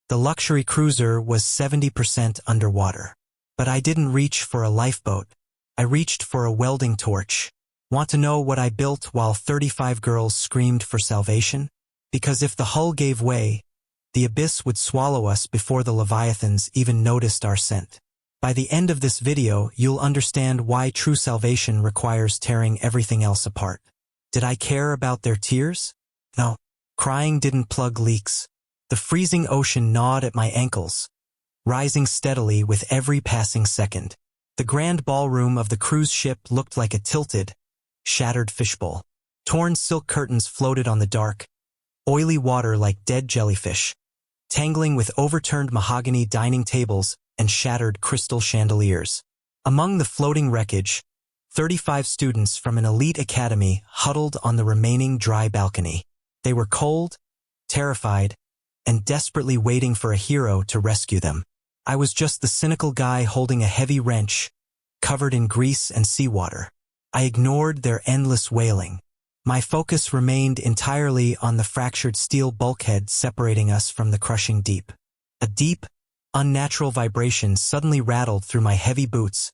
The luxury cruiser was 70% underwater. But I didn't reach for a lifeboat. I reached for a welding torch. Want to know what I built while 35 girls screamed for salvation? Because if the hull gave way, the abyss would swallow us before the Leviathans even noticed our scent. By the end of this video, you'll understand why true salvation requires tearing everything else apart. Did I care about their tears? No. Crying didn't plug leaks. The freezing ocean gnawed at my ankles, rising steadily with every passing second. The grand ballroom of the cruise ship looked like a tilted, shattered fishbowl. Torn silk curtains floated on the dark, oily water like dead jellyfish, tangling with overturned mahogany dining tables and shattered crystal chandeliers. Among the floating wreckage, 35 students from an elite academy huddled on the remaining dry balcony. They were cold, terrified, and desperately waiting for a hero to rescue them. I was just the cynical guy holding a heavy wrench, covered in grease and seawater. I ignored their endless wailing. My focus remained entirely on the fractured steel bulkhead separating us from the crushing deep. A deep, unnatural vibration suddenly rattled through my heavy boots,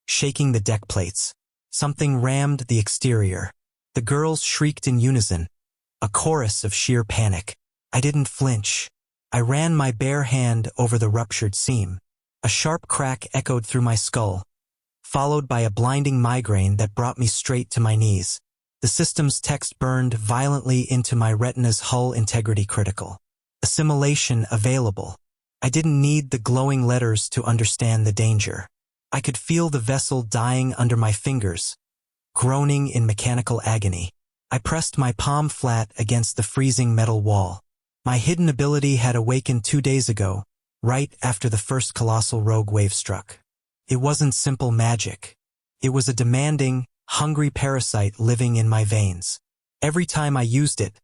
shaking the deck plates. Something rammed the exterior. The girls shrieked in unison, a chorus of sheer panic. I didn't flinch. I ran my bare hand over the ruptured seam. A sharp crack echoed through my skull, followed by a blinding migraine that brought me straight to my knees. The system's text burned violently into my retina's hull integrity critical. Assimilation available. I didn't need the glowing letters to understand the danger. I could feel the vessel dying under my fingers, groaning in mechanical agony. I pressed my palm flat against the freezing metal wall. My hidden ability had awakened 2 days ago, right after the first colossal rogue wave struck. It wasn't simple magic. It was a demanding, hungry parasite living in my veins. Every time I used it,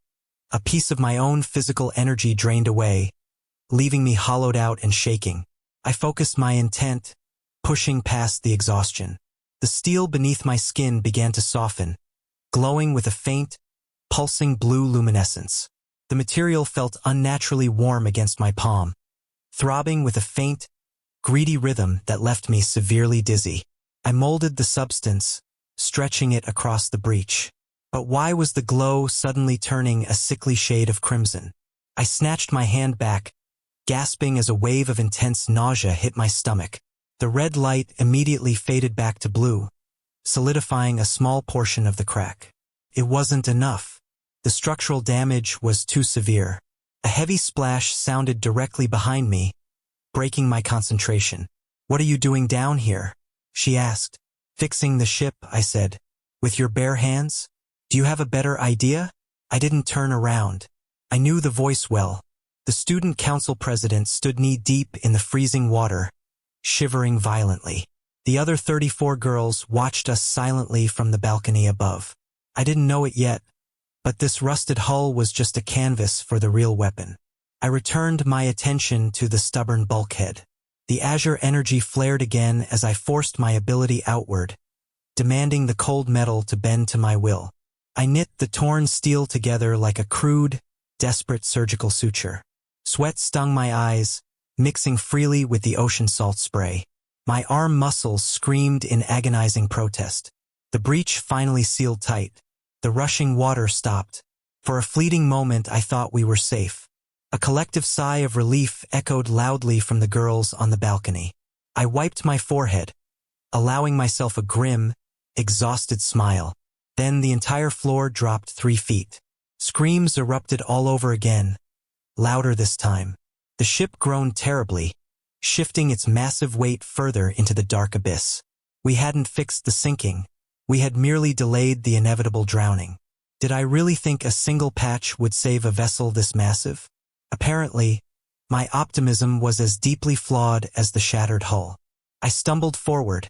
a piece of my own physical energy drained away, leaving me hollowed out and shaking. I focused my intent, pushing past the exhaustion. The steel beneath my skin began to soften, glowing with a faint, pulsing blue luminescence. The material felt unnaturally warm against my palm, throbbing with a faint, greedy rhythm that left me severely dizzy. I molded the substance, stretching it across the breach. But why was the glow suddenly turning a sickly shade of crimson? I snatched my hand back, gasping as a wave of intense nausea hit my stomach. The red light immediately faded back to blue, solidifying a small portion of the crack. It wasn't enough. The structural damage was too severe. A heavy splash sounded directly behind me, breaking my concentration. "What are you doing down here?" she asked. "Fixing the ship," I said. "With your bare hands? Do you have a better idea?" I didn't turn around. I knew the voice well. The student council president stood knee-deep in the freezing water, shivering violently. The other 34 girls watched us silently from the balcony above. I didn't know it yet, but this rusted hull was just a canvas for the real weapon. I returned my attention to the stubborn bulkhead. The azure energy flared again as I forced my ability outward, demanding the cold metal to bend to my will. I knit the torn steel together like a crude, desperate surgical suture. Sweat stung my eyes, mixing freely with the ocean salt spray. My arm muscles screamed in agonizing protest. The breach finally sealed tight. The rushing water stopped. For a fleeting moment I thought we were safe. A collective sigh of relief echoed loudly from the girls on the balcony. I wiped my forehead, allowing myself a grim, exhausted smile. Then the entire floor dropped 3 feet. Screams erupted all over again, louder this time. The ship groaned terribly, shifting its massive weight further into the dark abyss. We hadn't fixed the sinking. We had merely delayed the inevitable drowning. Did I really think a single patch would save a vessel this massive? Apparently, my optimism was as deeply flawed as the shattered hull. I stumbled forward,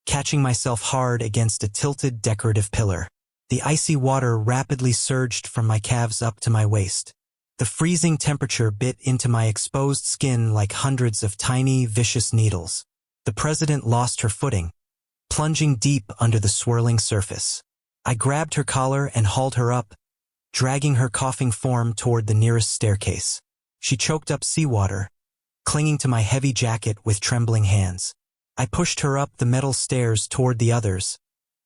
catching myself hard against a tilted decorative pillar. The icy water rapidly surged from my calves up to my waist. The freezing temperature bit into my exposed skin like hundreds of tiny, vicious needles. The president lost her footing, plunging deep under the swirling surface. I grabbed her collar and hauled her up, dragging her coughing form toward the nearest staircase. She choked up seawater, clinging to my heavy jacket with trembling hands. I pushed her up the metal stairs toward the others,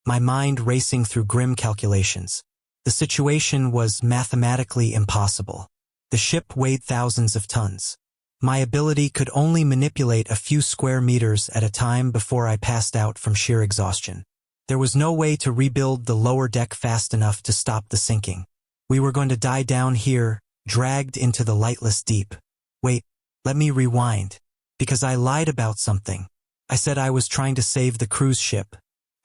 my mind racing through grim calculations. The situation was mathematically impossible. The ship weighed thousands of tons. My ability could only manipulate a few square meters at a time before I passed out from sheer exhaustion. There was no way to rebuild the lower deck fast enough to stop the sinking. We were going to die down here, dragged into the lightless deep. Wait, let me rewind. Because I lied about something. I said I was trying to save the cruise ship.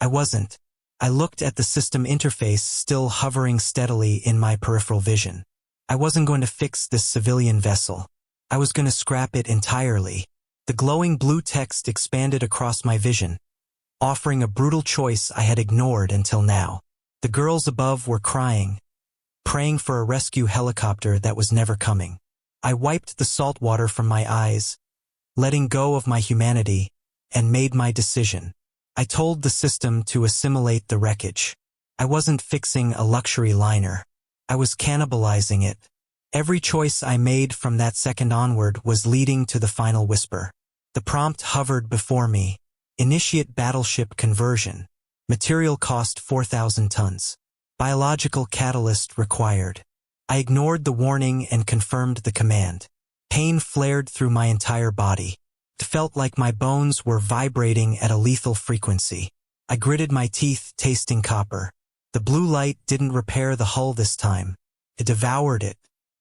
I wasn't. I looked at the system interface still hovering steadily in my peripheral vision. I wasn't going to fix this civilian vessel. I was going to scrap it entirely. The glowing blue text expanded across my vision, offering a brutal choice I had ignored until now. The girls above were crying, praying for a rescue helicopter that was never coming. I wiped the salt water from my eyes, letting go of my humanity, and made my decision. I told the system to assimilate the wreckage. I wasn't fixing a luxury liner. I was cannibalizing it. Every choice I made from that second onward was leading to the final whisper. The prompt hovered before me. Initiate battleship conversion. Material cost 4,000 tons. Biological catalyst required. I ignored the warning and confirmed the command. Pain flared through my entire body. It felt like my bones were vibrating at a lethal frequency. I gritted my teeth, tasting copper. The blue light didn't repair the hull this time. It devoured it.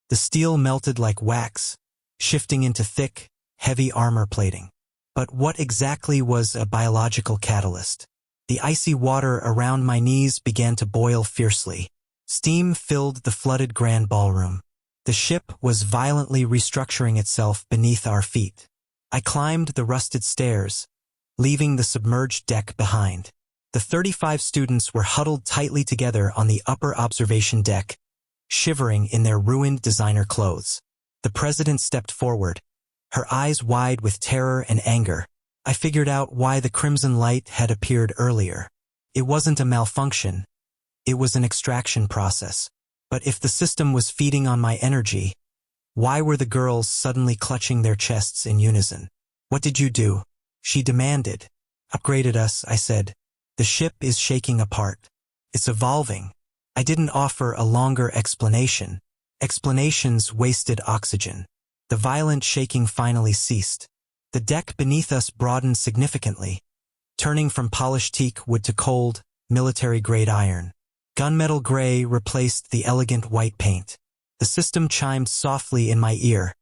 The steel melted like wax, shifting into thick, heavy armor plating. But what exactly was a biological catalyst? The icy water around my knees began to boil fiercely. Steam filled the flooded grand ballroom. The ship was violently restructuring itself beneath our feet. I climbed the rusted stairs, leaving the submerged deck behind. The 35 students were huddled tightly together on the upper observation deck, shivering in their ruined designer clothes. The president stepped forward, her eyes wide with terror and anger. I figured out why the crimson light had appeared earlier. It wasn't a malfunction. It was an extraction process. But if the system was feeding on my energy, why were the girls suddenly clutching their chests in unison? What did you do? She demanded. Upgraded us, I said. The ship is shaking apart. It's evolving. I didn't offer a longer explanation. Explanations wasted oxygen. The violent shaking finally ceased. The deck beneath us broadened significantly, turning from polished teak wood to cold, military-grade iron. Gunmetal gray replaced the elegant white paint. The system chimed softly in my ear,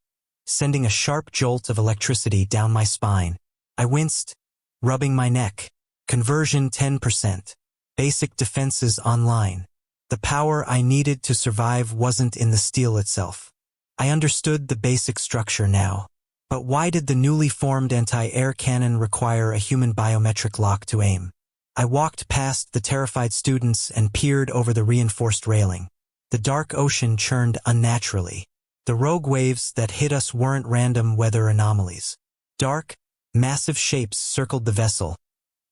sending a sharp jolt of electricity down my spine. I winced, rubbing my neck. Conversion 10%. Basic defenses online. The power I needed to survive wasn't in the steel itself. I understood the basic structure now. But why did the newly formed anti-air cannon require a human biometric lock to aim? I walked past the terrified students and peered over the reinforced railing. The dark ocean churned unnaturally. The rogue waves that hit us weren't random weather anomalies. Dark, massive shapes circled the vessel,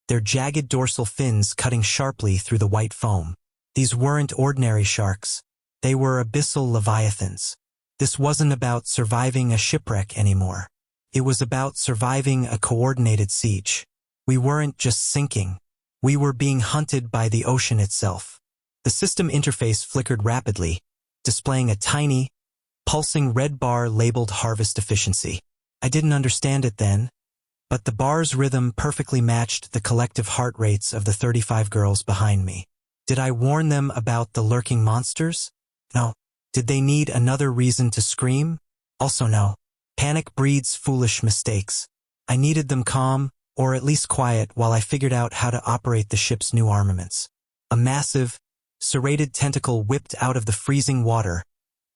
their jagged dorsal fins cutting sharply through the white foam. These weren't ordinary sharks. They were abyssal Leviathans. This wasn't about surviving a shipwreck anymore. It was about surviving a coordinated siege. We weren't just sinking. We were being hunted by the ocean itself. The system interface flickered rapidly, displaying a tiny, pulsing red bar labeled harvest efficiency. I didn't understand it then, but the bar's rhythm perfectly matched the collective heart rates of the 35 girls behind me. Did I warn them about the lurking monsters? No. Did they need another reason to scream? Also no. Panic breeds foolish mistakes. I needed them calm, or at least quiet, while I figured out how to operate the ship's new armaments. A massive, serrated tentacle whipped out of the freezing water,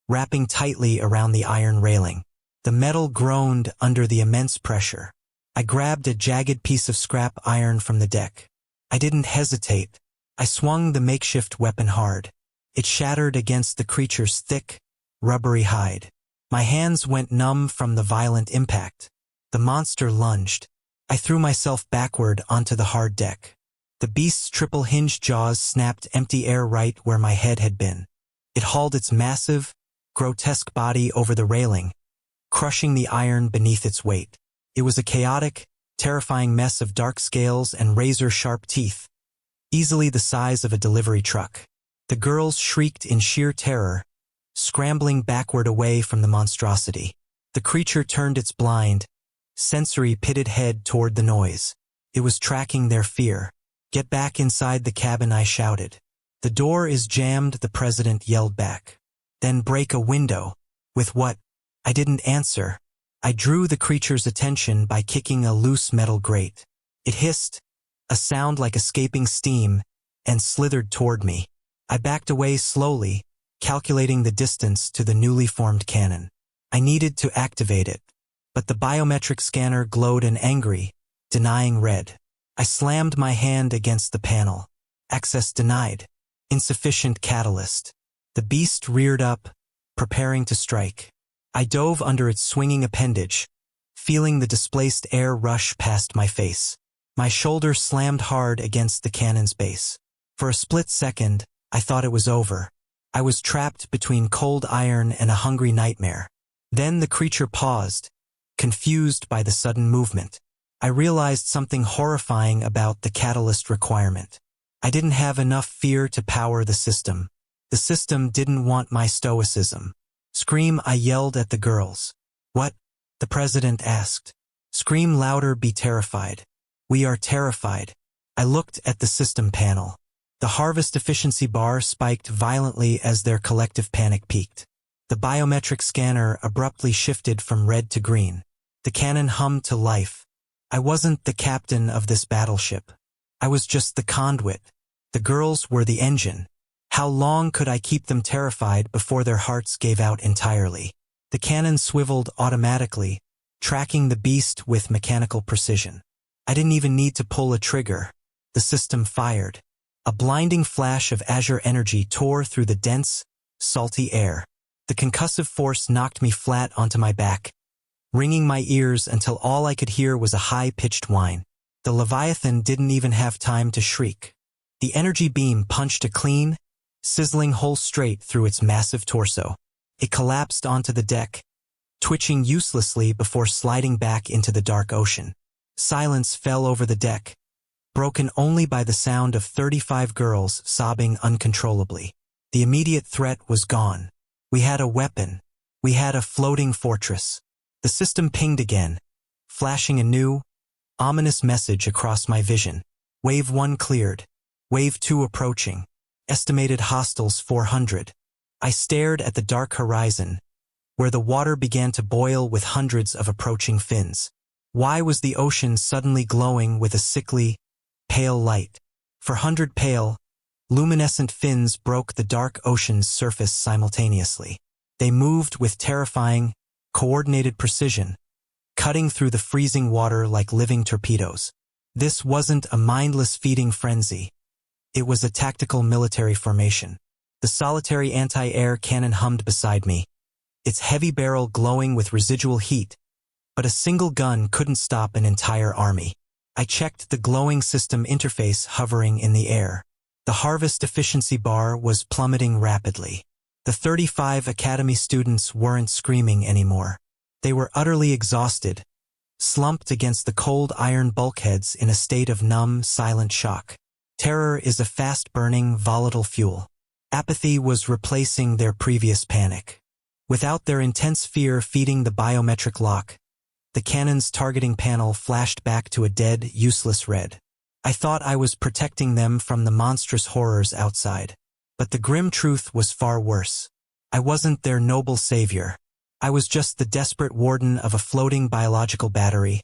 wrapping tightly around the iron railing. The metal groaned under the immense pressure. I grabbed a jagged piece of scrap iron from the deck. I didn't hesitate. I swung the makeshift weapon hard. It shattered against the creature's thick, rubbery hide. My hands went numb from the violent impact. The monster lunged. I threw myself backward onto the hard deck. The beast's triple-hinged jaws snapped empty air right where my head had been. It hauled its massive, grotesque body over the railing, crushing the iron beneath its weight. It was a chaotic, terrifying mess of dark scales and razor-sharp teeth, easily the size of a delivery truck. The girls shrieked in sheer terror, scrambling backward away from the monstrosity. The creature turned its blind, sensory-pitted head toward the noise. It was tracking their fear. "Get back inside the cabin," I shouted. "The door is jammed," the president yelled back. "Then break a window." "With what?" I didn't answer. I drew the creature's attention by kicking a loose metal grate. It hissed, a sound like escaping steam, and slithered toward me. I backed away slowly, calculating the distance to the newly formed cannon. I needed to activate it, but the biometric scanner glowed an angry, denying red. I slammed my hand against the panel. Access denied. Insufficient catalyst. The beast reared up, preparing to strike. I dove under its swinging appendage, feeling the displaced air rush past my face. My shoulder slammed hard against the cannon's base. For a split second, I thought it was over. I was trapped between cold iron and a hungry nightmare. Then the creature paused, confused by the sudden movement. I realized something horrifying about the catalyst requirement. I didn't have enough fear to power the system. The system didn't want my stoicism. "Scream," I yelled at the girls. "What?" the president asked. "Scream louder, be terrified." "We are terrified." I looked at the system panel. The harvest efficiency bar spiked violently as their collective panic peaked. The biometric scanner abruptly shifted from red to green. The cannon hummed to life. I wasn't the captain of this battleship. I was just the conduit. The girls were the engine. How long could I keep them terrified before their hearts gave out entirely? The cannon swiveled automatically, tracking the beast with mechanical precision. I didn't even need to pull a trigger. The system fired. A blinding flash of azure energy tore through the dense, salty air. The concussive force knocked me flat onto my back, ringing my ears until all I could hear was a high-pitched whine. The Leviathan didn't even have time to shriek. The energy beam punched a clean, sizzling hole straight through its massive torso. It collapsed onto the deck, twitching uselessly before sliding back into the dark ocean. Silence fell over the deck, broken only by the sound of 35 girls sobbing uncontrollably. The immediate threat was gone. We had a weapon. We had a floating fortress. The system pinged again, flashing a new, ominous message across my vision. Wave 1 cleared. Wave 2 approaching. Estimated hostiles 400. I stared at the dark horizon, where the water began to boil with hundreds of approaching fins. Why was the ocean suddenly glowing with a sickly, pale light? 400 pale, luminescent fins broke the dark ocean's surface simultaneously. They moved with terrifying, coordinated precision, cutting through the freezing water like living torpedoes. This wasn't a mindless feeding frenzy. It was a tactical military formation. The solitary anti-air cannon hummed beside me, its heavy barrel glowing with residual heat, but a single gun couldn't stop an entire army. I checked the glowing system interface hovering in the air. The harvest efficiency bar was plummeting rapidly. The 35 academy students weren't screaming anymore. They were utterly exhausted, slumped against the cold iron bulkheads in a state of numb, silent shock. Terror is a fast-burning, volatile fuel. Apathy was replacing their previous panic. Without their intense fear feeding the biometric lock, the cannon's targeting panel flashed back to a dead, useless red. I thought I was protecting them from the monstrous horrors outside. But the grim truth was far worse. I wasn't their noble savior. I was just the desperate warden of a floating biological battery,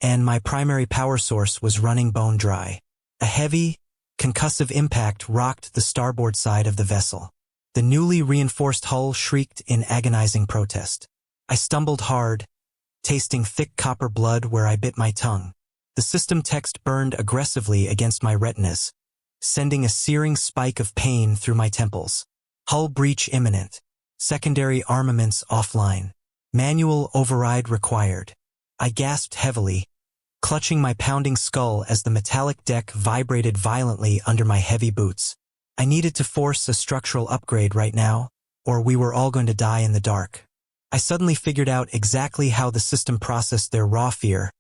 and my primary power source was running bone dry. A heavy, concussive impact rocked the starboard side of the vessel. The newly reinforced hull shrieked in agonizing protest. I stumbled hard, tasting thick copper blood where I bit my tongue. The system text burned aggressively against my retinas, sending a searing spike of pain through my temples. Hull breach imminent. Secondary armaments offline. Manual override required. I gasped heavily, clutching my pounding skull as the metallic deck vibrated violently under my heavy boots. I needed to force a structural upgrade right now, or we were all going to die in the dark. I suddenly figured out exactly how the system processed their raw fear.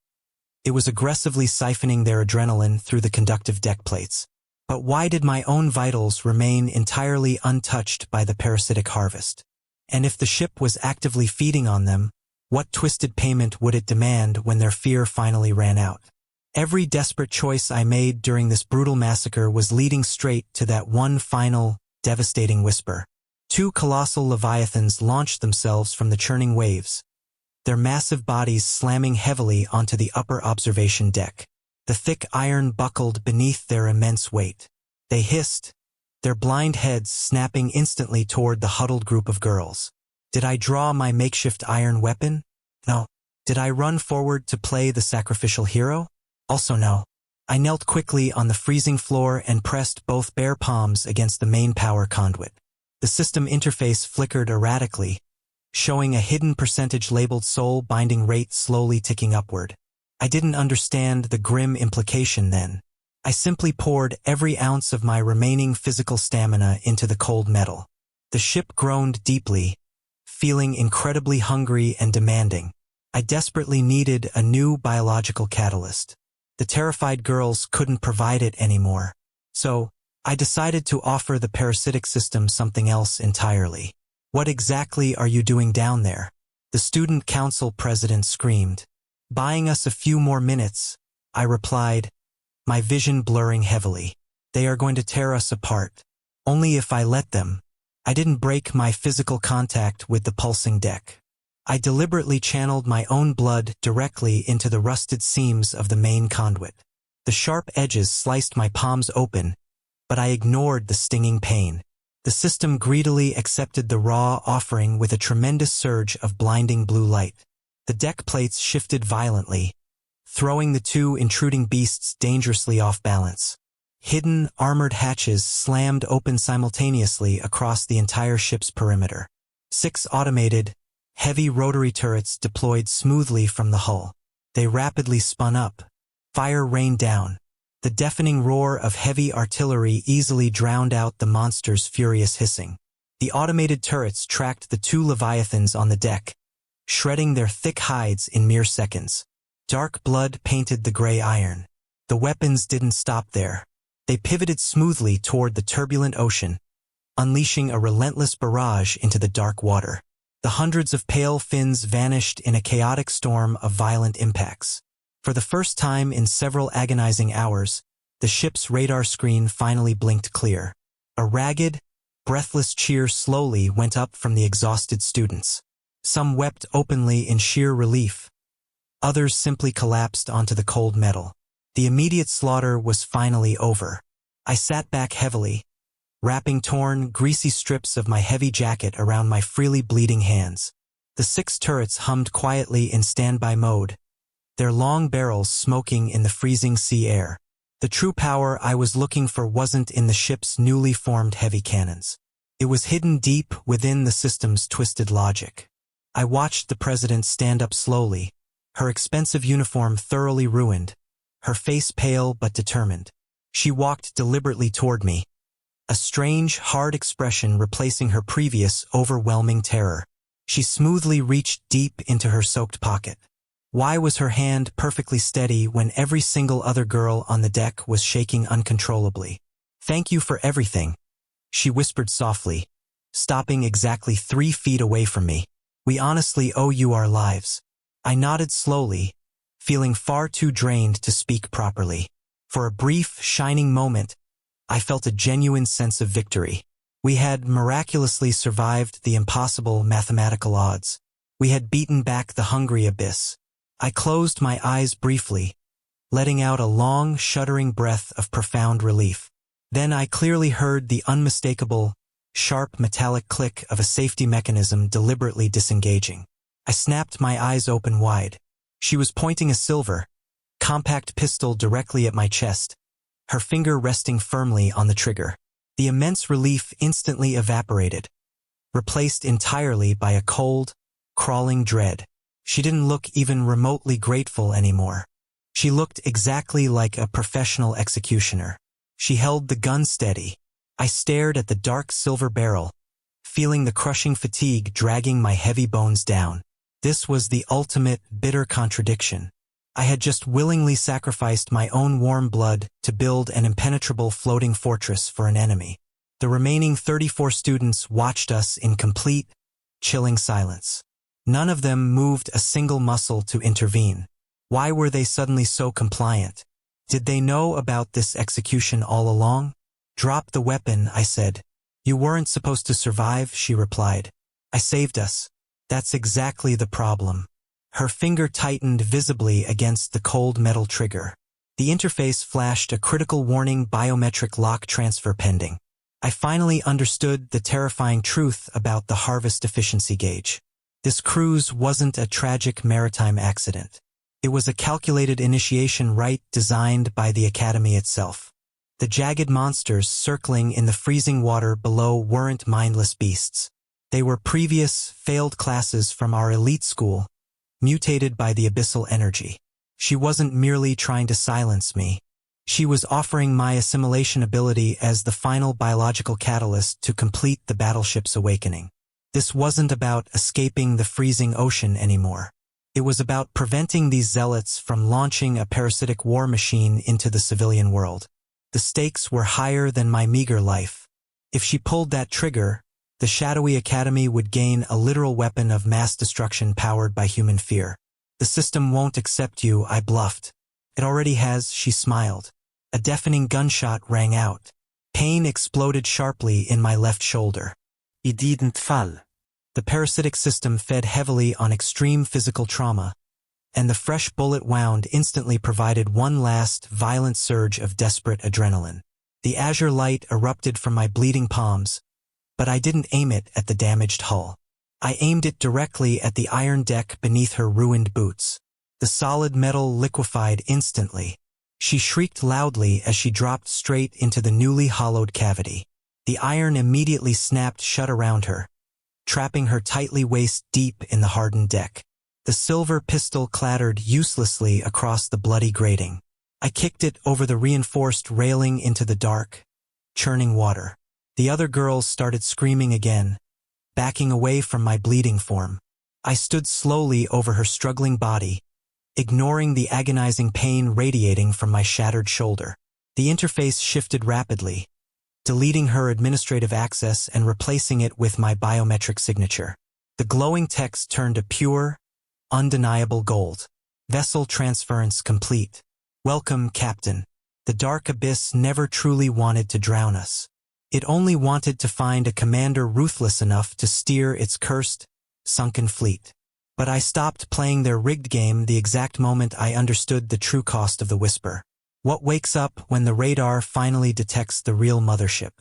It was aggressively siphoning their adrenaline through the conductive deck plates. But why did my own vitals remain entirely untouched by the parasitic harvest? And if the ship was actively feeding on them, what twisted payment would it demand when their fear finally ran out? Every desperate choice I made during this brutal massacre was leading straight to that one final, devastating whisper. Two colossal Leviathans launched themselves from the churning waves, their massive bodies slamming heavily onto the upper observation deck. The thick iron buckled beneath their immense weight. They hissed, their blind heads snapping instantly toward the huddled group of girls. Did I draw my makeshift iron weapon? No. Did I run forward to play the sacrificial hero? Also no. I knelt quickly on the freezing floor and pressed both bare palms against the main power conduit. The system interface flickered erratically, showing a hidden percentage labeled soul binding rate slowly ticking upward. I didn't understand the grim implication then. I simply poured every ounce of my remaining physical stamina into the cold metal. The ship groaned deeply, feeling incredibly hungry and demanding. I desperately needed a new biological catalyst. The terrified girls couldn't provide it anymore. So, I decided to offer the parasitic system something else entirely. What exactly are you doing down there? The student council president screamed. Buying us a few more minutes, I replied, my vision blurring heavily. They are going to tear us apart. Only if I let them. I didn't break my physical contact with the pulsing deck. I deliberately channeled my own blood directly into the rusted seams of the main conduit. The sharp edges sliced my palms open, but I ignored the stinging pain. The system greedily accepted the raw offering with a tremendous surge of blinding blue light. The deck plates shifted violently, throwing the two intruding beasts dangerously off balance. Hidden, armored hatches slammed open simultaneously across the entire ship's perimeter. 6 automated, heavy rotary turrets deployed smoothly from the hull. They rapidly spun up. Fire rained down. The deafening roar of heavy artillery easily drowned out the monster's furious hissing. The automated turrets tracked the 2 Leviathans on the deck, shredding their thick hides in mere seconds. Dark blood painted the gray iron. The weapons didn't stop there. They pivoted smoothly toward the turbulent ocean, unleashing a relentless barrage into the dark water. The hundreds of pale fins vanished in a chaotic storm of violent impacts. For the first time in several agonizing hours, the ship's radar screen finally blinked clear. A ragged, breathless cheer slowly went up from the exhausted students. Some wept openly in sheer relief. Others simply collapsed onto the cold metal. The immediate slaughter was finally over. I sat back heavily, wrapping torn, greasy strips of my heavy jacket around my freely bleeding hands. The 6 turrets hummed quietly in standby mode, their long barrels smoking in the freezing sea air. The true power I was looking for wasn't in the ship's newly formed heavy cannons. It was hidden deep within the system's twisted logic. I watched the president stand up slowly, her expensive uniform thoroughly ruined, her face pale but determined. She walked deliberately toward me, a strange, hard expression replacing her previous, overwhelming terror. She smoothly reached deep into her soaked pocket. Why was her hand perfectly steady when every single other girl on the deck was shaking uncontrollably? Thank you for everything, she whispered softly, stopping exactly 3 feet away from me. We honestly owe you our lives. I nodded slowly, feeling far too drained to speak properly. For a brief, shining moment, I felt a genuine sense of victory. We had miraculously survived the impossible mathematical odds. We had beaten back the hungry abyss. I closed my eyes briefly, letting out a long, shuddering breath of profound relief. Then I clearly heard the unmistakable, sharp metallic click of a safety mechanism deliberately disengaging. I snapped my eyes open wide. She was pointing a silver, compact pistol directly at my chest, her finger resting firmly on the trigger. The immense relief instantly evaporated, replaced entirely by a cold, crawling dread. She didn't look even remotely grateful anymore. She looked exactly like a professional executioner. She held the gun steady. I stared at the dark silver barrel, feeling the crushing fatigue dragging my heavy bones down. This was the ultimate, bitter contradiction. I had just willingly sacrificed my own warm blood to build an impenetrable floating fortress for an enemy. The remaining 34 students watched us in complete, chilling silence. None of them moved a single muscle to intervene. Why were they suddenly so compliant? Did they know about this execution all along? "Drop the weapon," I said. "You weren't supposed to survive," she replied. "I saved us." "That's exactly the problem." Her finger tightened visibly against the cold metal trigger. The interface flashed a critical warning: biometric lock transfer pending. I finally understood the terrifying truth about the harvest efficiency gauge. This cruise wasn't a tragic maritime accident. It was a calculated initiation rite designed by the Academy itself. The jagged monsters circling in the freezing water below weren't mindless beasts. They were previous, failed classes from our elite school, mutated by the abyssal energy. She wasn't merely trying to silence me. She was offering my assimilation ability as the final biological catalyst to complete the battleship's awakening. This wasn't about escaping the freezing ocean anymore. It was about preventing these zealots from launching a parasitic war machine into the civilian world. The stakes were higher than my meager life. If she pulled that trigger, the shadowy academy would gain a literal weapon of mass destruction powered by human fear. "The system won't accept you," I bluffed. "It already has," she smiled. A deafening gunshot rang out. Pain exploded sharply in my left shoulder. "It didn't fall." The parasitic system fed heavily on extreme physical trauma, and the fresh bullet wound instantly provided one last, violent surge of desperate adrenaline. The azure light erupted from my bleeding palms, but I didn't aim it at the damaged hull. I aimed it directly at the iron deck beneath her ruined boots. The solid metal liquefied instantly. She shrieked loudly as she dropped straight into the newly hollowed cavity. The iron immediately snapped shut around her, trapping her tightly waist-deep in the hardened deck. The silver pistol clattered uselessly across the bloody grating. I kicked it over the reinforced railing into the dark, churning water. The other girls started screaming again, backing away from my bleeding form. I stood slowly over her struggling body, ignoring the agonizing pain radiating from my shattered shoulder. The interface shifted rapidly, deleting her administrative access and replacing it with my biometric signature. The glowing text turned to pure, undeniable gold. "Vessel transference complete. Welcome, Captain." The dark abyss never truly wanted to drown us. It only wanted to find a commander ruthless enough to steer its cursed, sunken fleet. But I stopped playing their rigged game the exact moment I understood the true cost of the whisper. What wakes up when the radar finally detects the real mothership?